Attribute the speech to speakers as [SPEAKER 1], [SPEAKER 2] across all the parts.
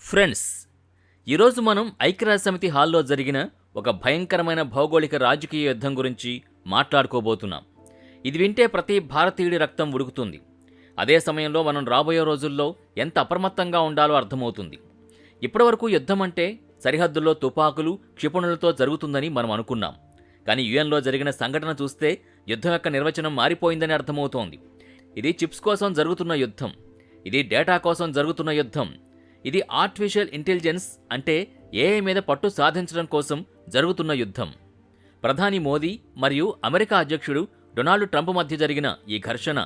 [SPEAKER 1] Friends, ఈరోజు మనం ఐక్యరాజ్యసమితి హాల్లో జరిగిన ఒక భయంకరమైన భౌగోళిక రాజకీయ యుద్ధం గురించి మాట్లాడుకోబోతున్నాం. ఇది వింటే ప్రతి భారతీయుడి రక్తం ఉడుకుతుంది. అదే సమయంలో మనం రాబోయే రోజుల్లో ఎంత అప్రమత్తంగా ఉండాలో అర్థమవుతుంది. ఇప్పటివరకు యుద్ధం అంటే సరిహద్దుల్లో తుపాకులు, క్షిపణులతో జరుగుతుందని మనం అనుకున్నాం. కానీ యుఎన్లో జరిగిన సంఘటన చూస్తే యుద్ధం యొక్క నిర్వచనం మారిపోయిందని అర్థమవుతోంది. ఇది చిప్స్ కోసం జరుగుతున్న యుద్ధం. ఇది డేటా కోసం జరుగుతున్న యుద్ధం. ఇది ఆర్టిఫిషియల్ ఇంటెలిజెన్స్ అంటే ఏఐ మీద పట్టు సాధించడం కోసం జరుగుతున్న యుద్ధం. ప్రధాని మోదీ మరియు అమెరికా అధ్యక్షుడు డొనాల్డ్ ట్రంప్ మధ్య జరిగిన ఈ ఘర్షణ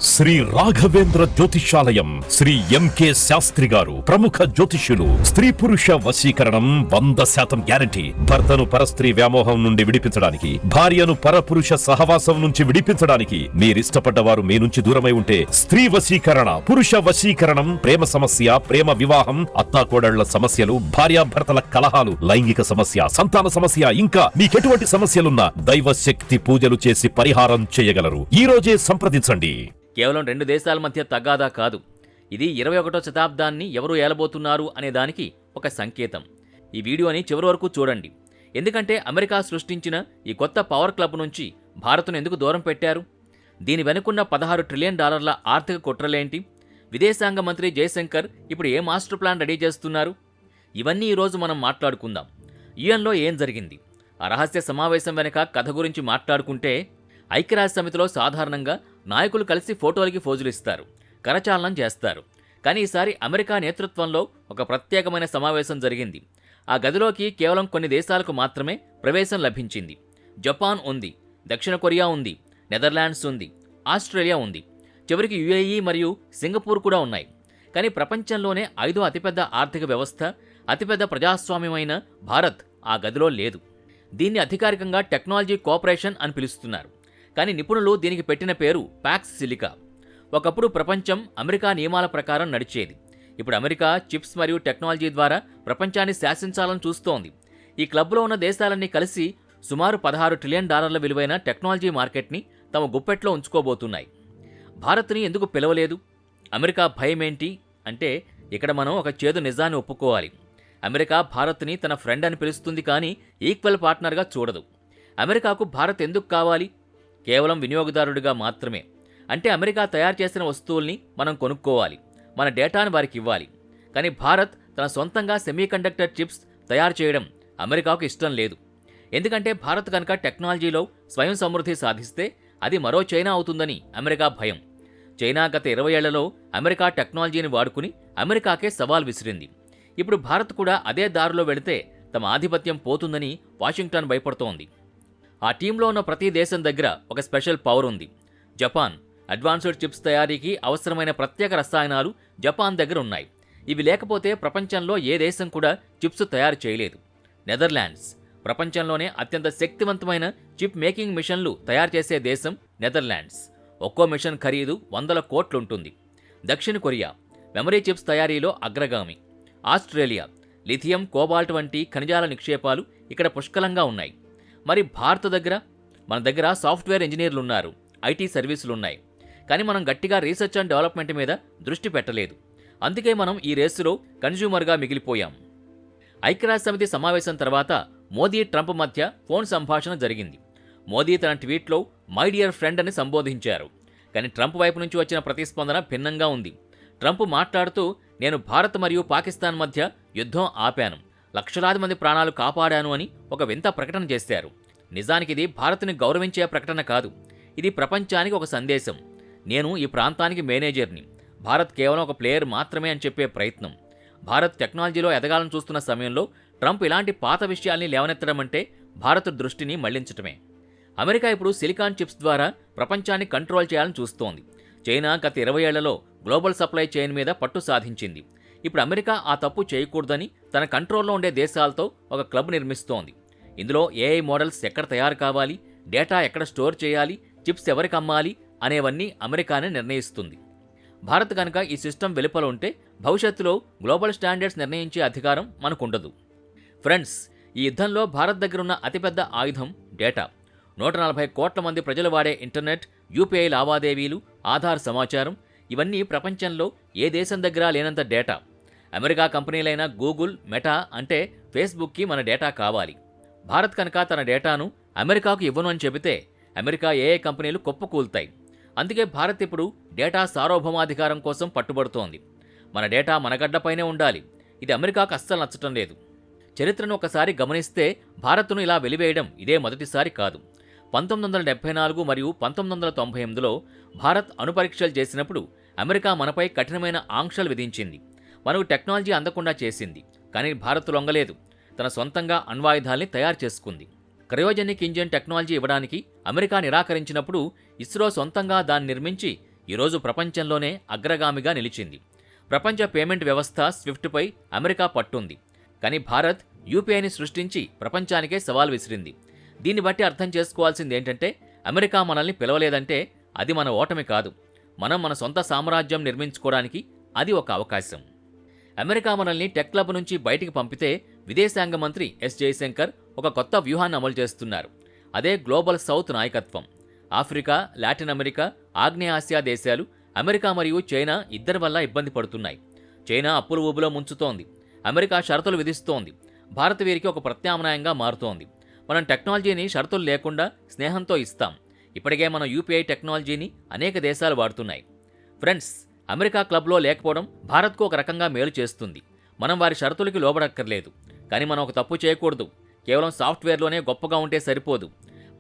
[SPEAKER 2] శ్రీ రాఘవేంద్ర జ్యోతిషాలయం శ్రీ ఎంకే శాస్త్రి గారు ప్రముఖ జ్యోతిష్యులు. స్త్రీ పురుష వశీకరణం 100% గ్యారంటీ. భర్తను పరస్త్రీ వ్యామోహం నుండి విడిపించడానికి, భార్యను పరపురుష సహవాసం నుంచి విడిపించడానికి, మీరిష్టపడ్డవారు మీ నుంచి దూరమై ఉంటే స్త్రీ వశీకరణ, పురుష వశీకరణం, ప్రేమ సమస్య, ప్రేమ వివాహం, అత్తాకోడళ్ల సమస్యలు, భార్యాభర్తల కలహాలు, లైంగిక సమస్య, సంతాన సమస్య, ఇంకా మీకెటువంటి సమస్యలున్నా దైవ శక్తి పూజలు చేసి పరిహారం చేయగలరు. ఈ రోజే సంప్రదించండి.
[SPEAKER 1] కేవలం రెండు దేశాల మధ్య తగాదా కాదు. ఇది 21వ శతాబ్దాన్ని ఎవరు ఏలబోతున్నారు అనే దానికి ఒక సంకేతం. ఈ వీడియోని చివరి వరకు చూడండి. ఎందుకంటే అమెరికా సృష్టించిన ఈ కొత్త పవర్ క్లబ్ నుంచి భారత్ను ఎందుకు దూరం పెట్టారు? దీని వెనుకున్న $16 ట్రిలియన్ ఆర్థిక కుట్రలేంటి? విదేశాంగ మంత్రి జయశంకర్ ఇప్పుడు ఏ మాస్టర్ ప్లాన్ రెడీ చేస్తున్నారు? ఇవన్నీ ఈరోజు మనం మాట్లాడుకుందాం. యుఎన్లో ఏం జరిగింది? ఆ రహస్య సమావేశం వెనక కథ గురించి మాట్లాడుకుంటే, ఐక్యరాజ్య సమితిలో సాధారణంగా నాయకులు కలిసి ఫోటోలకి ఫోజులు ఇస్తారు, కరచాలనం చేస్తారు. కానీ ఈసారి అమెరికా నేతృత్వంలో ఒక ప్రత్యేకమైన సమావేశం జరిగింది. ఆ గదిలోకి కేవలం కొన్ని దేశాలకు మాత్రమే ప్రవేశం లభించింది. జపాన్ ఉంది, దక్షిణ కొరియా ఉంది, నెదర్లాండ్స్ ఉంది, ఆస్ట్రేలియా ఉంది, చివరికి యుఏఈ మరియు సింగపూర్ కూడా ఉన్నాయి. కానీ ప్రపంచంలోనే 5వ అతిపెద్ద ఆర్థిక వ్యవస్థ, అతిపెద్ద ప్రజాస్వామ్యమైన భారత్ ఆ గదిలో లేదు. దీన్ని అధికారికంగా టెక్నాలజీ కోఆపరేషన్ అని పిలుస్తున్నారు. కానీ నిపుణులు దీనికి పెట్టిన పేరు ప్యాక్స్ సిలికా. ఒకప్పుడు ప్రపంచం అమెరికా నియమాల ప్రకారం నడిచేది. ఇప్పుడు అమెరికా చిప్స్ మరియు టెక్నాలజీ ద్వారా ప్రపంచాన్ని శాసించాలని చూస్తోంది. ఈ క్లబ్లో ఉన్న దేశాలన్నీ కలిసి సుమారు $16 ట్రిలియన్ విలువైన టెక్నాలజీ మార్కెట్ని తమ గుప్పెట్లో ఉంచుకోబోతున్నాయి. భారత్ని ఎందుకు పిలవలేదు? అమెరికా భయమేంటి అంటే, ఇక్కడ మనం ఒక చేదు నిజాన్ని ఒప్పుకోవాలి. అమెరికా భారత్ని తన ఫ్రెండ్ అని పిలుస్తుంది, కానీ ఈక్వల్ పార్ట్నర్గా చూడదు. అమెరికాకు భారత్ ఎందుకు కావాలి? కేవలం వినియోగదారుడిగా మాత్రమే. అంటే అమెరికా తయారు చేసిన వస్తువుల్ని మనం కొనుక్కోవాలి, మన డేటాను వారికి ఇవ్వాలి. కానీ భారత్ తన సొంతంగా సెమీకండక్టర్ చిప్స్ తయారు చేయడం అమెరికాకు ఇష్టం లేదు. ఎందుకంటే భారత్ కనుక టెక్నాలజీలో స్వయం సమృద్ధి సాధిస్తే అది మరో చైనా అవుతుందని అమెరికా భయం. చైనా గత 20 ఏళ్లలో అమెరికా టెక్నాలజీని వాడుకుని అమెరికాకే సవాల్ విసిరింది. ఇప్పుడు భారత్ కూడా అదే దారిలో వెళితే తమ ఆధిపత్యం పోతుందని వాషింగ్టన్ భయపడుతోంది. ఆ టీంలో ఉన్న ప్రతి దేశం దగ్గర ఒక స్పెషల్ పవర్ ఉంది. జపాన్ అడ్వాన్స్డ్ చిప్స్ తయారీకి అవసరమైన ప్రత్యేక రసాయనాలు జపాన్ దగ్గర ఉన్నాయి. ఇవి లేకపోతే ప్రపంచంలో ఏ దేశం కూడా చిప్స్ తయారు చేయలేదు. నెదర్లాండ్స్ ప్రపంచంలోనే అత్యంత శక్తివంతమైన చిప్ మేకింగ్ మిషన్లు తయారు చేసే దేశం నెదర్లాండ్స్. ఒక్కో మిషన్ ఖరీదు 100 కోట్లుంటుంది. దక్షిణ కొరియా మెమరీ చిప్స్ తయారీలో అగ్రగామి. ఆస్ట్రేలియా లిథియం, కోబాల్ట్ వంటి ఖనిజాల నిక్షేపాలు ఇక్కడ పుష్కలంగా ఉన్నాయి. మరి భారత్ దగ్గర, మన దగ్గర సాఫ్ట్వేర్ ఇంజనీర్లు ఉన్నారు, ఐటీ సర్వీసులు ఉన్నాయి. కానీ మనం గట్టిగా రీసెర్చ్ అండ్ డెవలప్మెంట్ మీద దృష్టి పెట్టలేదు. అందుకే మనం ఈ రేసులో కన్జ్యూమర్గా మిగిలిపోయాం. ఐక్యరాజ్యసమితి సమావేశం తర్వాత మోదీ ట్రంప్ మధ్య ఫోన్ సంభాషణ జరిగింది. మోదీ తన ట్వీట్లో మై డియర్ ఫ్రెండ్ అని సంబోధించారు. కానీ ట్రంప్ వైపు నుంచి వచ్చిన ప్రతిస్పందన భిన్నంగా ఉంది. ట్రంప్ మాట్లాడుతూ, నేను భారత్ మరియు పాకిస్తాన్ మధ్య యుద్ధం ఆపాను, లక్షలాది మంది ప్రాణాలు కాపాడాను అని ఒక వింత ప్రకటన చేశారు. నిజానికి ఇది భారత్ని గౌరవించే ప్రకటన కాదు. ఇది ప్రపంచానికి ఒక సందేశం. నేను ఈ ప్రాంతానికి మేనేజర్ని, భారత్ కేవలం ఒక ప్లేయర్ మాత్రమే అని చెప్పే ప్రయత్నం. భారత్ టెక్నాలజీలో ఎదగాలని చూస్తున్న సమయంలో ట్రంప్ ఇలాంటి పాత విషయాల్ని లేవనెత్తడం అంటే భారత్ దృష్టిని మళ్లించటమే. అమెరికా ఇప్పుడు సిలికాన్ చిప్స్ ద్వారా ప్రపంచాన్ని కంట్రోల్ చేయాలని చూస్తోంది. చైనా గత 20 ఏళ్లలో గ్లోబల్ సప్లై చైన్ మీద పట్టు సాధించింది. ఇప్పుడు అమెరికా ఆ తప్పు చేయకూడదని తన కంట్రోల్లో ఉండే దేశాలతో ఒక క్లబ్ నిర్మిస్తోంది. ఇందులో ఏఐ మోడల్స్ ఎక్కడ తయారు కావాలి, డేటా ఎక్కడ స్టోర్ చేయాలి, చిప్స్ ఎవరికి అమ్మాలి అనేవన్నీ అమెరికానే నిర్ణయిస్తుంది. భారత్ కనుక ఈ సిస్టమ్ వెలుపల ఉంటే భవిష్యత్తులో గ్లోబల్ స్టాండర్డ్స్ నిర్ణయించే అధికారం మనకుండదు. ఫ్రెండ్స్, ఈ యుద్ధంలో భారత్ దగ్గరున్న అతిపెద్ద ఆయుధం డేటా. 140 కోట్ల మంది ప్రజలు వాడే ఇంటర్నెట్, యూపీఐ లావాదేవీలు, ఆధార్ సమాచారం, ఇవన్నీ ప్రపంచంలో ఏ దేశం దగ్గర లేనంత డేటా. అమెరికా కంపెనీలైన గూగుల్, మెటా అంటే ఫేస్బుక్కి మన డేటా కావాలి. భారత్ కనుక తన డేటాను అమెరికాకు ఇవ్వను అని చెబితే అమెరికా ఏ కంపెనీలు కుప్పకూలుతాయి. అందుకే భారత్ ఇప్పుడు డేటా సార్వభౌమాధికారం కోసం పట్టుబడుతోంది. మన డేటా మన గడ్డపైనే ఉండాలి. ఇది అమెరికాకు అస్సలు నచ్చటం లేదు. చరిత్రను ఒకసారి గమనిస్తే భారత్ను ఇలా వెలివేయడం ఇదే మొదటిసారి కాదు. 1974 మరియు 1998లో భారత్ అణుపరీక్షలు చేసినప్పుడు అమెరికా మనపై కఠినమైన ఆంక్షలు విధించింది. మనకు టెక్నాలజీ అందకుండా చేసింది. కానీ భారత్ లొంగలేదు. తన సొంతంగా అణ్వాయుధాల్ని తయారు చేసుకుంది. క్రయోజెనిక్ ఇంజిన్ టెక్నాలజీ ఇవ్వడానికి అమెరికా నిరాకరించినప్పుడు ఇస్రో సొంతంగా దాన్ని నిర్మించి ఈరోజు ప్రపంచంలోనే అగ్రగామిగా నిలిచింది. ప్రపంచ పేమెంట్ వ్యవస్థ స్విఫ్ట్పై అమెరికా పట్టుంది. కానీ భారత్ యూపీఐని సృష్టించి ప్రపంచానికే సవాల్ విసిరింది. దీన్ని బట్టి అర్థం చేసుకోవాల్సింది ఏంటంటే అమెరికా మనల్ని పిలవలేదంటే అది మన ఓటమి కాదు. మనం మన సొంత సామ్రాజ్యం నిర్మించుకోవడానికి అది ఒక అవకాశం. అమెరికా మనల్ని టెక్ క్లబ్ నుంచి బయటికి పంపితే విదేశాంగ మంత్రి ఎస్ జయశంకర్ ఒక కొత్త వ్యూహాన్ని అమలు చేస్తున్నారు. అదే గ్లోబల్ సౌత్ నాయకత్వం. ఆఫ్రికా, లాటిన్ అమెరికా, ఆగ్నేయ ఆసియా దేశాలు అమెరికా మరియు చైనా ఇద్దరి వల్ల ఇబ్బంది పడుతున్నాయి. చైనా అప్పుల ఊబిలో ముంచుతోంది. అమెరికా షరతులు విధిస్తోంది. భారత్ వీరికి ఒక ప్రత్యామ్నాయంగా మారుతోంది. మనం టెక్నాలజీని షరతులు లేకుండా స్నేహంతో ఇస్తాం. ఇప్పటికే మన యూపీఐ టెక్నాలజీని అనేక దేశాలు వాడుతున్నాయి. ఫ్రెండ్స్, అమెరికా క్లబ్లో లేకపోవడం భారత్కు ఒక రకంగా మేలు చేస్తుంది. మనం వారి షరతులకి లోబడక్కర్లేదు. కానీ మనం ఒక తప్పు చేయకూడదు. కేవలం సాఫ్ట్వేర్లోనే గొప్పగా ఉంటే సరిపోదు.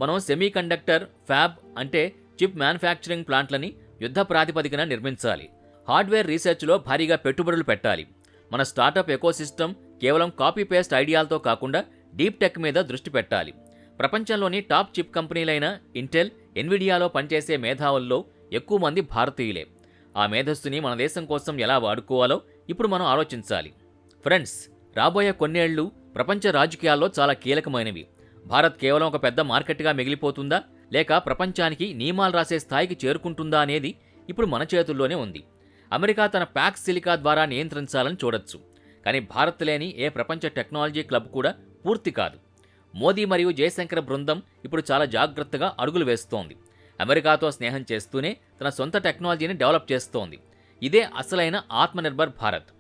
[SPEAKER 1] మనం సెమీ కండక్టర్, ఫ్యాబ్ అంటే చిప్ మ్యానుఫ్యాక్చరింగ్ ప్లాంట్లని యుద్ధ ప్రాతిపదికన నిర్మించాలి. హార్డ్వేర్ రీసెర్చ్లో భారీగా పెట్టుబడులు పెట్టాలి. మన స్టార్టప్ ఎకోసిస్టమ్ కేవలం కాపీ పేస్ట్ ఐడియాలతో కాకుండా డీప్ టెక్ మీద దృష్టి పెట్టాలి. ప్రపంచంలోని టాప్ చిప్ కంపెనీలైన ఇంటెల్, ఎన్విడియాలో పనిచేసే మేధావుల్లో ఎక్కువ మంది భారతీయులే. ఆ మేధస్సుని మన దేశం కోసం ఎలా వాడుకోవాలో ఇప్పుడు మనం ఆలోచించాలి. ఫ్రెండ్స్, రాబోయే కొన్నేళ్లు ప్రపంచ రాజకీయాల్లో చాలా కీలకమైనవి. భారత్ కేవలం ఒక పెద్ద మార్కెట్గా మిగిలిపోతుందా, లేక ప్రపంచానికి నియమాలు రాసే స్థాయికి చేరుకుంటుందా అనేది ఇప్పుడు మన చేతుల్లోనే ఉంది. అమెరికా తన ప్యాక్స్ సిలికా ద్వారా నియంత్రించాలని చూడొచ్చు. కానీ భారత్ లేని ఏ ప్రపంచ టెక్నాలజీ క్లబ్ కూడా పూర్తి కాదు. మోదీ మరియు జయశంకర్ బృందం ఇప్పుడు చాలా జాగ్రత్తగా అడుగులు వేస్తోంది. అమెరికాతో స్నేహం చేస్తూనే తన సొంత టెక్నాలజీని డెవలప్ చేస్తోంది. ఇదే అసలైన ఆత్మనిర్భర్ భారత్.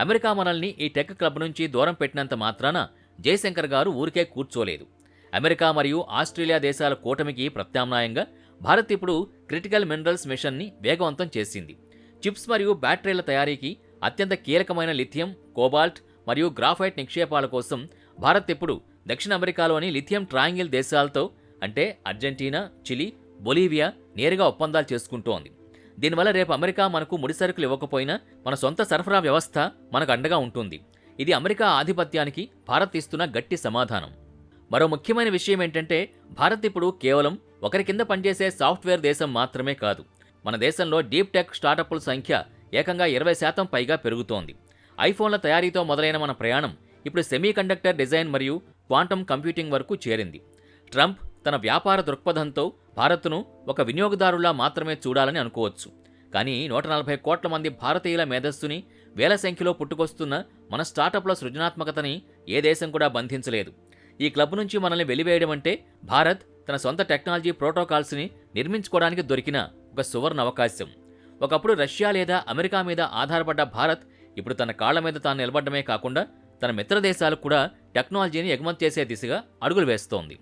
[SPEAKER 1] అమెరికా మనల్ని ఈ టెక్ క్లబ్ నుంచి దూరం పెట్టినంత మాత్రాన జయశంకర్ గారు ఊరికే కూర్చోలేదు. అమెరికా మరియు ఆస్ట్రేలియా దేశాల కూటమికి ప్రత్యామ్నాయంగా భారత్ ఇప్పుడు క్రిటికల్ మినరల్స్ మిషన్ని వేగవంతం చేసింది. చిప్స్ మరియు బ్యాటరీల తయారీకి అత్యంత కీలకమైన లిథియం, కోబాల్ట్ మరియు గ్రాఫైట్ నిక్షేపాల కోసం భారత్ ఇప్పుడు దక్షిణ అమెరికాలోని లిథియం ట్రయాంగిల్ దేశాలతో అంటే అర్జెంటీనా, చిలీ, బొలీవియా నేరుగా ఒప్పందాలు చేసుకుంటోంది. దీనివల్ల రేపు అమెరికా మనకు ముడిసరుకులు ఇవ్వకపోయినా మన సొంత సరఫరా వ్యవస్థ మనకు అండగా ఉంటుంది. ఇది అమెరికా ఆధిపత్యానికి భారత్ ఇస్తున్న గట్టి సమాధానం. మరో ముఖ్యమైన విషయం ఏంటంటే భారత్ ఇప్పుడు కేవలం ఒకరి కింద పనిచేసే సాఫ్ట్వేర్ దేశం మాత్రమే కాదు. మన దేశంలో డీప్ టెక్ స్టార్టప్ల సంఖ్య ఏకంగా 20% పైగా పెరుగుతోంది. ఐఫోన్ల తయారీతో మొదలైన మన ప్రయాణం ఇప్పుడు సెమీ కండక్టర్ డిజైన్ మరియు క్వాంటమ్ కంప్యూటింగ్ వరకు చేరింది. ట్రంప్ తన వ్యాపార దృక్పథంతో భారత్ను ఒక వినియోగదారులా మాత్రమే చూడాలని అనుకోవచ్చు. కానీ 140 కోట్ల మంది భారతీయుల మేధస్సుని, వేల సంఖ్యలో పుట్టుకొస్తున్న మన స్టార్టప్ల సృజనాత్మకతని ఏ దేశం కూడా బంధించలేదు. ఈ క్లబ్ నుంచి మనల్ని వెలివేయడం అంటే భారత్ తన సొంత టెక్నాలజీ ప్రోటోకాల్స్ని నిర్మించుకోవడానికి దొరికిన ఒక సువర్ణ అవకాశం. ఒకప్పుడు రష్యా లేదా అమెరికా మీద ఆధారపడ్డ భారత్ ఇప్పుడు తన కాళ్ల మీద తాను నిలబడమే కాకుండా తన మిత్ర దేశాలకు కూడా టెక్నాలజీని ఎగుమతి చేసే దిశగా అడుగులు వేస్తోంది.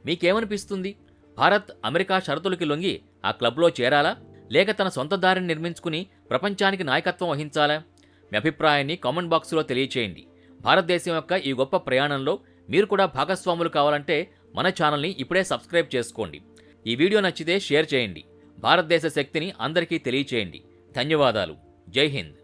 [SPEAKER 1] మీకేమనిపిస్తుంది? భారత్ అమెరికా షరతులకి లొంగి ఆ క్లబ్లో చేరాలా, లేక తన సొంత దారిని నిర్మించుకుని ప్రపంచానికి నాయకత్వం వహించాలా? మీ అభిప్రాయాన్ని కామెంట్ బాక్సులో తెలియచేయండి. భారతదేశం యొక్క ఈ గొప్ప ప్రయాణంలో మీరు కూడా భాగస్వాములు కావాలంటే మన ఛానల్ని ఇప్పుడే సబ్స్క్రైబ్ చేసుకోండి. ఈ వీడియో నచ్చితే షేర్ చేయండి. భారతదేశ శక్తిని అందరికీ తెలియచేయండి. ధన్యవాదాలు. జై హింద్.